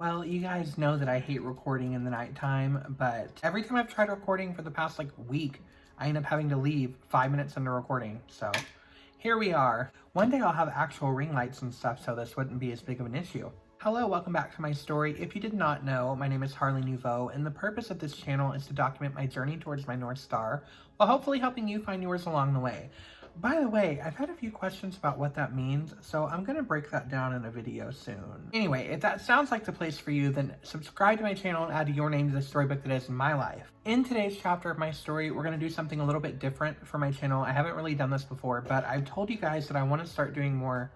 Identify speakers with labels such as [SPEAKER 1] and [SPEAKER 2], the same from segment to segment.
[SPEAKER 1] Well, you guys know that I hate recording in the nighttime, but every time I've tried recording for the past week, I end up having to leave 5 minutes into recording. So here we are. One day I'll have actual ring lights and stuff, so this wouldn't be as big of an issue. Hello, welcome back to my story. If you did not know, my name is Harley Nouveau, and the purpose of this channel is to document my journey towards my North Star, while hopefully helping you find yours along the way. By the way, I've had a few questions about what that means, so I'm gonna break that down in a video soon. Anyway, if that sounds like the place for you, then subscribe to my channel and add your name to the storybook that is my life. In today's chapter of my story, we're gonna do something a little bit different for my channel. I haven't really done this before, but I've told you guys that I wanna start doing more,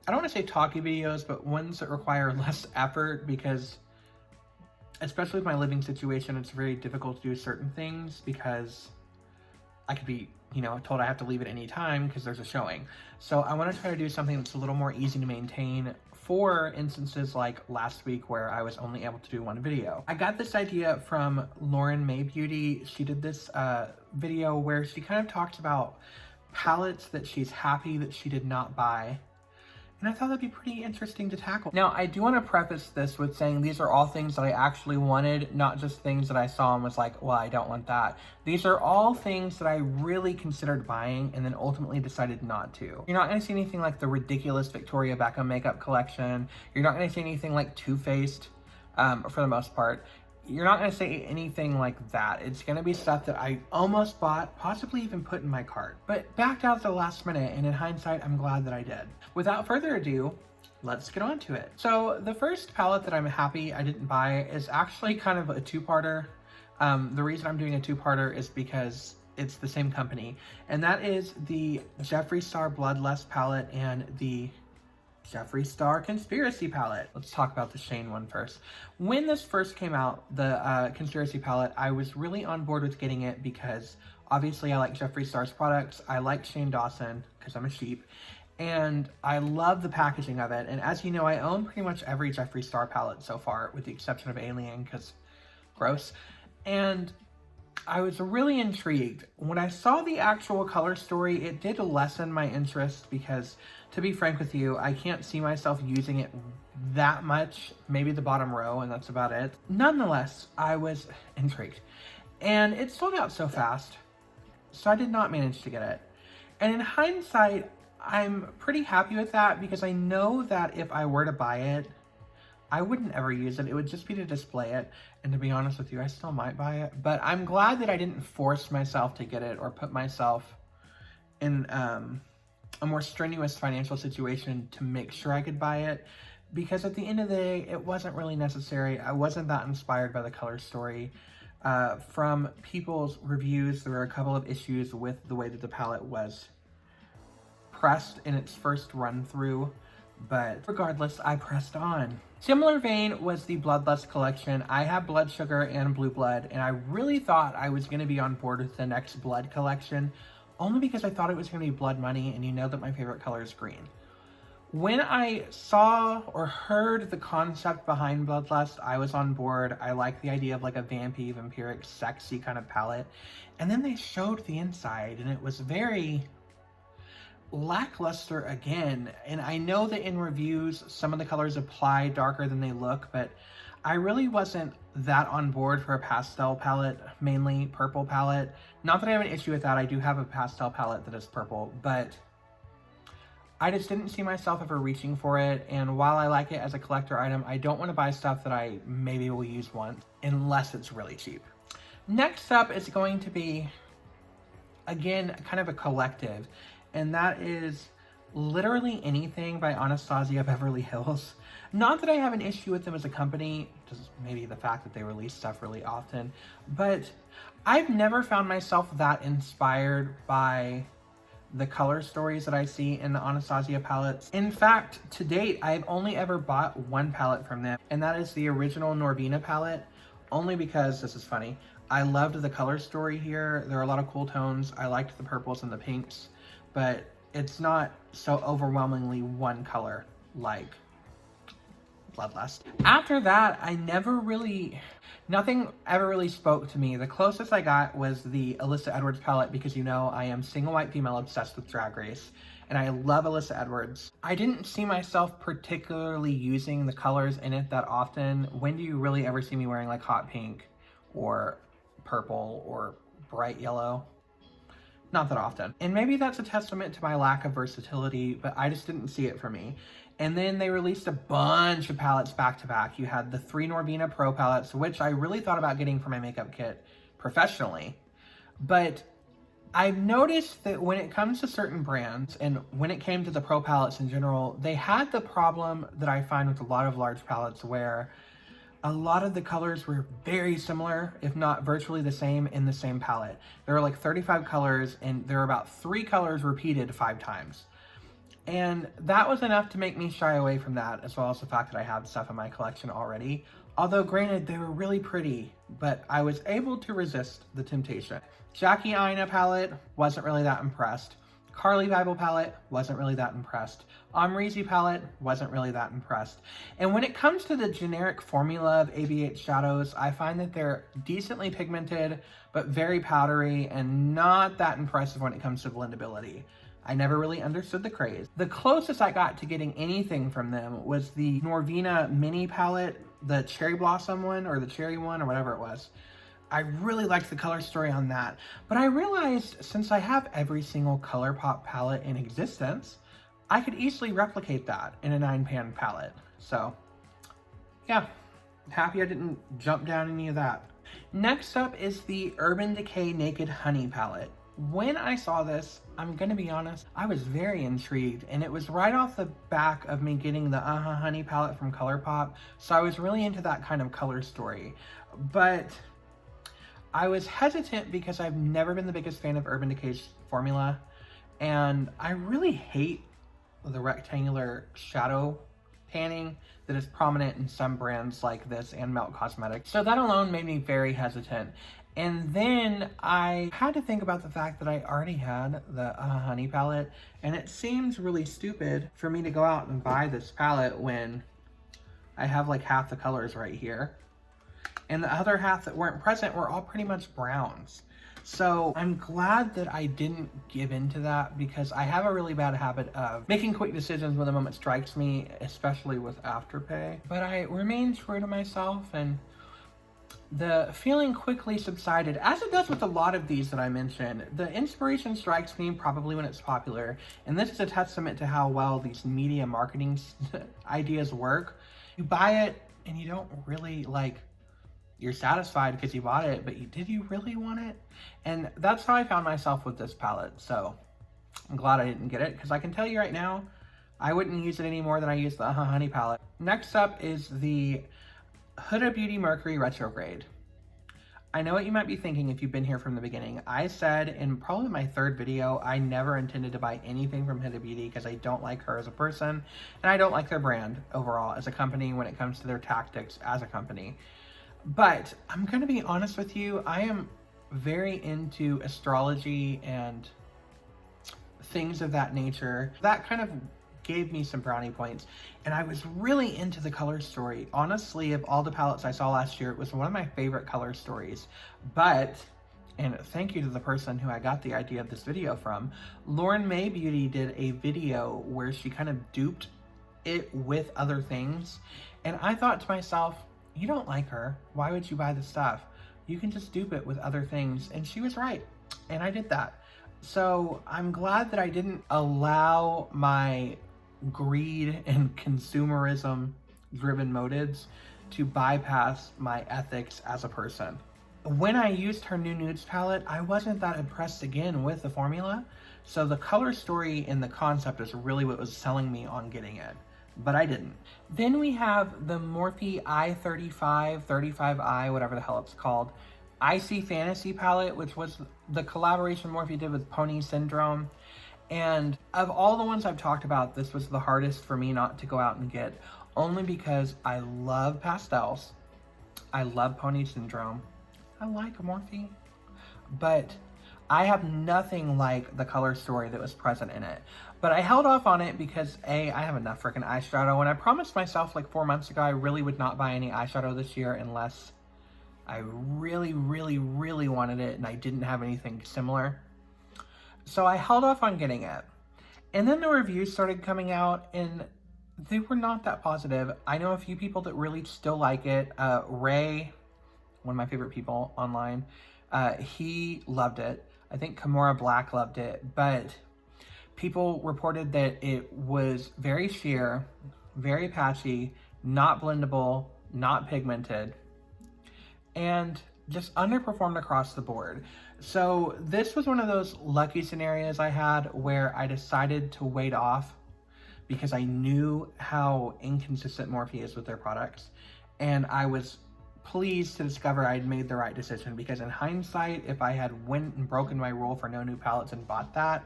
[SPEAKER 1] I don't wanna say talky videos, but ones that require less effort, because especially with my living situation, it's very difficult to do certain things because I could be, told I have to leave at any time because there's a showing. So I want to try to do something that's a little more easy to maintain for instances like last week where I was only able to do one video. I got this idea from Lauren May Beauty. She did this video where she kind of talks about palettes that she's happy that she did not buy. And I thought that'd be pretty interesting to tackle. Now, I do want to preface this with saying these are all things that I actually wanted, not just things that I saw and was like, well, I don't want that. These are all things that I really considered buying and then ultimately decided not to. You're not going to see anything like the ridiculous Victoria Beckham makeup collection. You're not going to see anything like Too Faced, for the most part. You're not going to see anything like that. It's going to be stuff that I almost bought, possibly even put in my cart, but backed out at the last minute, and in hindsight, I'm glad that I did. Without further ado, let's get on to it. So the first palette that I'm happy I didn't buy is actually kind of a two-parter. The reason I'm doing a two-parter is because it's the same company, and that is the Jeffree Star Bloodlust palette and the Jeffree Star Conspiracy palette. Let's talk about the Shane one first. When this first came out, the Conspiracy palette, I was really on board with getting it because obviously I like Jeffree Star's products. I like Shane Dawson because I'm a sheep, and I love the packaging of it. And as you know, I own pretty much every Jeffree Star palette so far, with the exception of Alien, because gross. And I was really intrigued. When I saw the actual color story, it did lessen my interest because, to be frank with you, I can't see myself using it that much, maybe the bottom row, and that's about it. Nonetheless, I was intrigued. And it sold out so fast, so I did not manage to get it. And in hindsight, I'm pretty happy with that because I know that if I were to buy it, I wouldn't ever use it. It would just be to display it. And to be honest with you, I still might buy it. But I'm glad that I didn't force myself to get it or put myself in a more strenuous financial situation to make sure I could buy it. Because at the end of the day, it wasn't really necessary. I wasn't that inspired by the color story. From people's reviews, there were a couple of issues with the way that the palette was pressed in its first run through. But regardless, I pressed on. Similar vein was the Bloodlust collection. I have Blood Sugar and Blue Blood, and I really thought I was going to be on board with the next Blood collection, only because I thought it was going to be Blood Money, and you know that my favorite color is green. When I saw or heard the concept behind Bloodlust, I was on board. I liked the idea of like a vampiric, sexy kind of palette. And then they showed the inside, and it was very lackluster again. And I know that in reviews some of the colors apply darker than they look, but I really wasn't that on board for a pastel palette, mainly purple palette. Not that I have an issue with that. I do have a pastel palette that is purple, but I just didn't see myself ever reaching for it. And while I like it as a collector item, I don't want to buy stuff that I maybe will use once unless it's really cheap. Next up is going to be, again, kind of a collective, and that is literally anything by Anasazi of Beverly Hills. Not that I have an issue with them as a company, just maybe the fact that they release stuff really often, but I've never found myself that inspired by the color stories that I see in the Anasazi palettes. In fact, to date, I've only ever bought one palette from them, and that is the original Norvina palette, only because, this is funny, I loved the color story here. There are a lot of cool tones. I liked the purples and the pinks, but it's not so overwhelmingly one color like Bloodlust. After that, nothing ever really spoke to me. The closest I got was the Alyssa Edwards palette because, you know, I am single white female obsessed with Drag Race. and I love Alyssa Edwards. I didn't see myself particularly using the colors in it that often. When do you really ever see me wearing like hot pink or purple or bright yellow? Not that often. And maybe that's a testament to my lack of versatility, but I just didn't see it for me. And then they released a bunch of palettes back to back. You had the 3 Norvina Pro palettes, which I really thought about getting for my makeup kit professionally. But I've noticed that when it comes to certain brands, and when it came to the Pro palettes in general, they had the problem that I find with a lot of large palettes where a lot of the colors were very similar, if not virtually the same in the same palette. There were like 35 colors, and there were about 3 colors repeated 5 times. And that was enough to make me shy away from that, as well as the fact that I had stuff in my collection already. Although granted, they were really pretty, but I was able to resist the temptation. Jackie Aina palette, wasn't really that impressed. Carly Bible palette, wasn't really that impressed. Amrezy palette, wasn't really that impressed. And when it comes to the generic formula of ABH shadows, I find that they're decently pigmented, but very powdery and not that impressive when it comes to blendability. I never really understood the craze. The closest I got to getting anything from them was the Norvina mini palette, the cherry blossom one, or the cherry one, or whatever it was. I really liked the color story on that, but I realized since I have every single ColourPop palette in existence, I could easily replicate that in a 9-pan palette. So yeah, happy I didn't jump down any of that. Next up is the Urban Decay Naked Honey palette. When I saw this, I'm gonna be honest, I was very intrigued, and it was right off the back of me getting the Honey palette from ColourPop, so I was really into that kind of color story. But I was hesitant because I've never been the biggest fan of Urban Decay's formula, and I really hate the rectangular shadow panning that is prominent in some brands like this and Melt Cosmetics. So that alone made me very hesitant. And then I had to think about the fact that I already had the Honey palette, and it seems really stupid for me to go out and buy this palette when I have like half the colors right here. And the other half that weren't present were all pretty much browns. So I'm glad that I didn't give into that, because I have a really bad habit of making quick decisions when the moment strikes me, especially with Afterpay. But I remained true to myself, and the feeling quickly subsided, as it does with a lot of these that I mentioned. The inspiration strikes me probably when it's popular, and this is a testament to how well these media marketing ideas work. You buy it and you don't really like, you're satisfied because you bought it, but did you really want it? And that's how I found myself with this palette. So I'm glad I didn't get it, because I can tell you right now, I wouldn't use it any more than I use the Honey palette. Next up is the Huda Beauty Mercury Retrograde. I know what you might be thinking if you've been here from the beginning. I said in probably my 3rd video, I never intended to buy anything from Huda Beauty because I don't like her as a person, and I don't like their brand overall as a company when it comes to their tactics as a company. But I'm gonna be honest with you, I am very into astrology and things of that nature. That kind of gave me some brownie points, and I was really into the color story. Honestly, of all the palettes I saw last year, it was one of my favorite color stories. But, and thank you to the person who I got the idea of this video from, Lauren May Beauty did a video where she kind of duped it with other things, and I thought to myself, you don't like her, why would you buy the stuff? You can just dupe it with other things. And she was right, and I did that. So I'm glad that I didn't allow my greed and consumerism driven motives to bypass my ethics as a person. When I used her new nudes palette, I wasn't that impressed again with the formula. So the color story and the concept is really what was selling me on getting it, but I didn't. Then we have the Morphe I-35, 35i, whatever the hell it's called, Icy Fantasy palette, which was the collaboration Morphe did with Pony Syndrome. And of all the ones I've talked about, this was the hardest for me not to go out and get, only because I love pastels, I love Pony Syndrome, I like Morphe, but I have nothing like the color story that was present in it. But I held off on it because A, I have enough freaking eyeshadow, and I promised myself like 4 months ago I really would not buy any eyeshadow this year unless I really, really, really wanted it and I didn't have anything similar. So I held off on getting it. And then the reviews started coming out and they were not that positive. I know a few people that really still like it. Ray, one of my favorite people online, he loved it. I think Kimura Black loved it, but people reported that it was very sheer, very patchy, not blendable, not pigmented, and just underperformed across the board. So this was one of those lucky scenarios I had where I decided to wait off because I knew how inconsistent Morphe is with their products. And I was pleased to discover I'd made the right decision, because in hindsight, if I had went and broken my rule for no new palettes and bought that,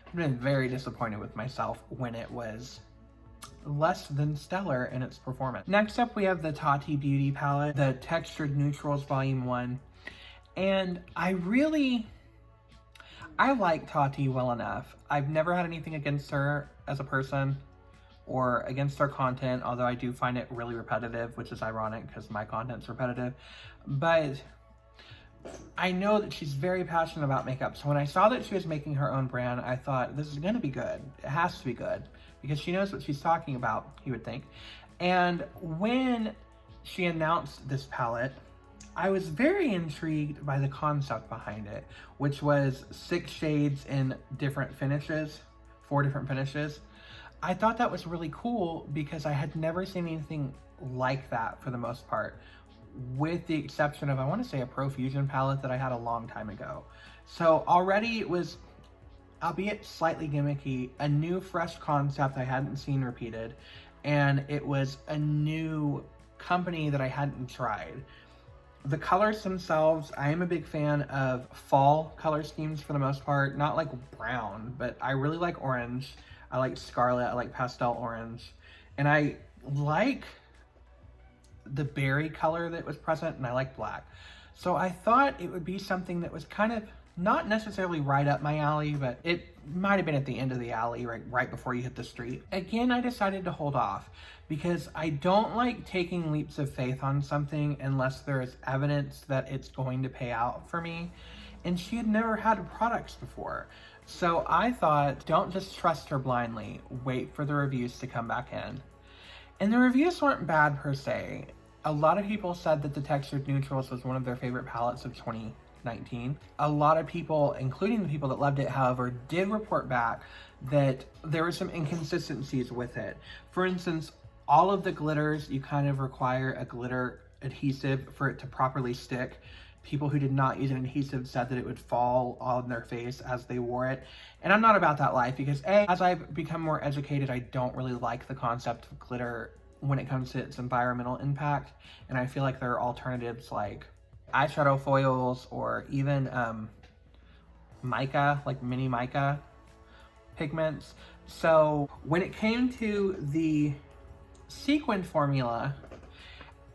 [SPEAKER 1] I've been very disappointed with myself when it was less than stellar in its performance. Next up, we have the Tati Beauty palette, the Textured Neutrals Volume 1. And I like Tati well enough. I've never had anything against her as a person or against her content, although I do find it really repetitive, which is ironic because my content's repetitive. But I know that she's very passionate about makeup. So when I saw that she was making her own brand, I thought, this is gonna be good. It has to be good because she knows what she's talking about, you would think. And when she announced this palette, I was very intrigued by the concept behind it, which was 6 shades in different finishes, 4 different finishes. I thought that was really cool because I had never seen anything like that for the most part, with the exception of, I want to say, a Profusion palette that I had a long time ago. So already it was, albeit slightly gimmicky, a new fresh concept I hadn't seen repeated, and it was a new company that I hadn't tried. The colors themselves, I am a big fan of fall color schemes for the most part, not like brown, but I really like orange. I like scarlet, I like pastel orange, and I like the berry color that was present, and I like black. So I thought it would be something that was kind of not necessarily right up my alley, but it might have been at the end of the alley, right before you hit the street. Again, I decided to hold off because I don't like taking leaps of faith on something unless there is evidence that it's going to pay out for me. And she had never had products before. So I thought, don't just trust her blindly, wait for the reviews to come back in. And the reviews weren't bad per se. A lot of people said that the Textured Neutrals was one of their favorite palettes of 2019. A lot of people, including the people that loved it, however, did report back that there were some inconsistencies with it. For instance, all of the glitters, you kind of require a glitter adhesive for it to properly stick. People who did not use an adhesive said that it would fall on their face as they wore it. And I'm not about that life because as I've become more educated, I don't really like the concept of glitter when it comes to its environmental impact. And I feel like there are alternatives like eyeshadow foils or even mica, like mini mica pigments. So when it came to the sequined formula,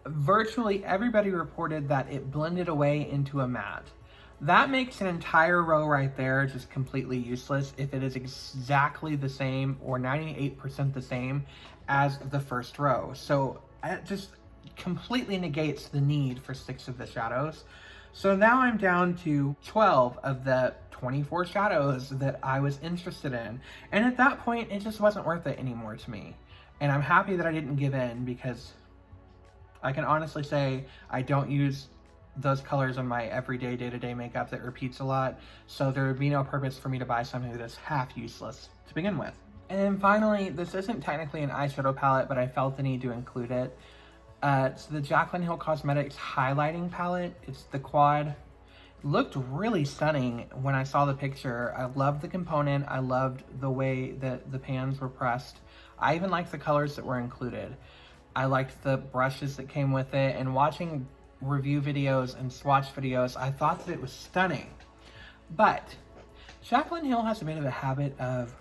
[SPEAKER 1] virtually everybody reported that it blended away into a matte. That makes an entire row right there just completely useless if it is exactly the same or 98% the same as the first row. So it just completely negates the need for 6 of the shadows. So now I'm down to 12 of the 24 shadows that I was interested in. And at that point, it just wasn't worth it anymore to me. And I'm happy that I didn't give in because I can honestly say I don't use those colors on my everyday day-to-day makeup that repeats a lot, so there would be no purpose for me to buy something that's half useless to begin with. And then finally, this isn't technically an eyeshadow palette, but I felt the need to include it. It's the Jaclyn Hill Cosmetics highlighting palette. It's the quad. It looked really stunning when I saw the picture. I loved the component. I loved the way that the pans were pressed. I even liked the colors that were included. I liked the brushes that came with it, and watching review videos and swatch videos, I thought that it was stunning. But Jaclyn Hill has a bit of a habit of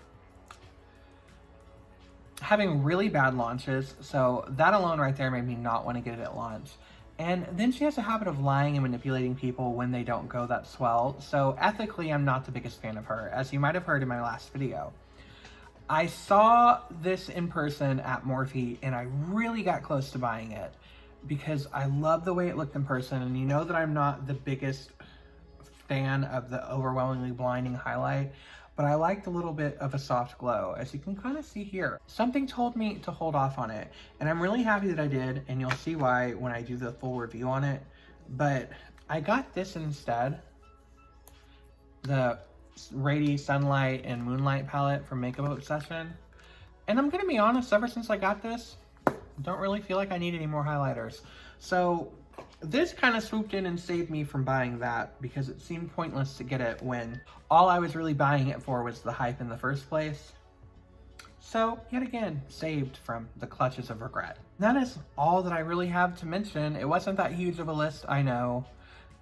[SPEAKER 1] having really bad launches, so that alone right there made me not want to get it at launch. And then she has a habit of lying and manipulating people when they don't go that swell, so ethically I'm not the biggest fan of her, as you might have heard in my last video. I saw this in person at Morphe and I really got close to buying it because I love the way it looked in person, and you know that I'm not the biggest fan of the overwhelmingly blinding highlight, but I liked a little bit of a soft glow, as you can kind of see here. Something told me to hold off on it, and I'm really happy that I did, and you'll see why when I do the full review on it. But I got this instead, the Rady Sunlight and Moonlight palette from Makeup Obsession. And I'm gonna be honest, ever since I got this, don't really feel like I need any more highlighters. So this kind of swooped in and saved me from buying that, because it seemed pointless to get it when all I was really buying it for was the hype in the first place. So yet again, saved from the clutches of regret. That is all that I really have to mention. It wasn't that huge of a list, I know.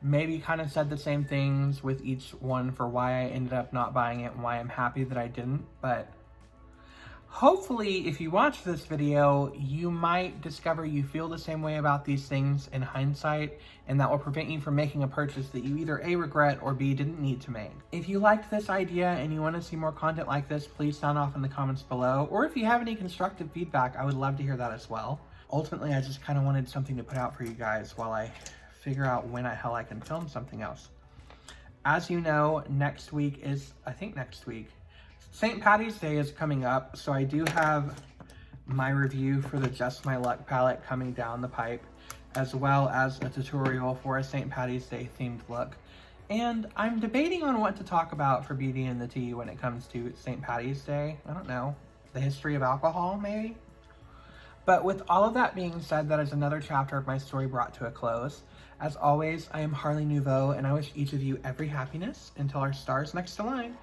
[SPEAKER 1] Maybe kind of said the same things with each one for why I ended up not buying it and why I'm happy that I didn't, but hopefully if you watch this video, you might discover you feel the same way about these things in hindsight, and that will prevent you from making a purchase that you either A, regret, or B, didn't need to make. If you liked this idea and you want to see more content like this, please sound off in the comments below, or if you have any constructive feedback, I would love to hear that as well. Ultimately, I just kind of wanted something to put out for you guys while I figure out when the hell I can film something else. As you know, next week is, I think next week, St. Patty's Day is coming up, so I do have my review for the Just My Luck palette coming down the pipe, as well as a tutorial for a St. Patty's Day themed look. And I'm debating on what to talk about for Beauty and the Tea when it comes to St. Patty's Day. I don't know, the history of alcohol, maybe? But with all of that being said, that is another chapter of my story brought to a close. As always, I am Harley Nouveau, and I wish each of you every happiness until our stars next align.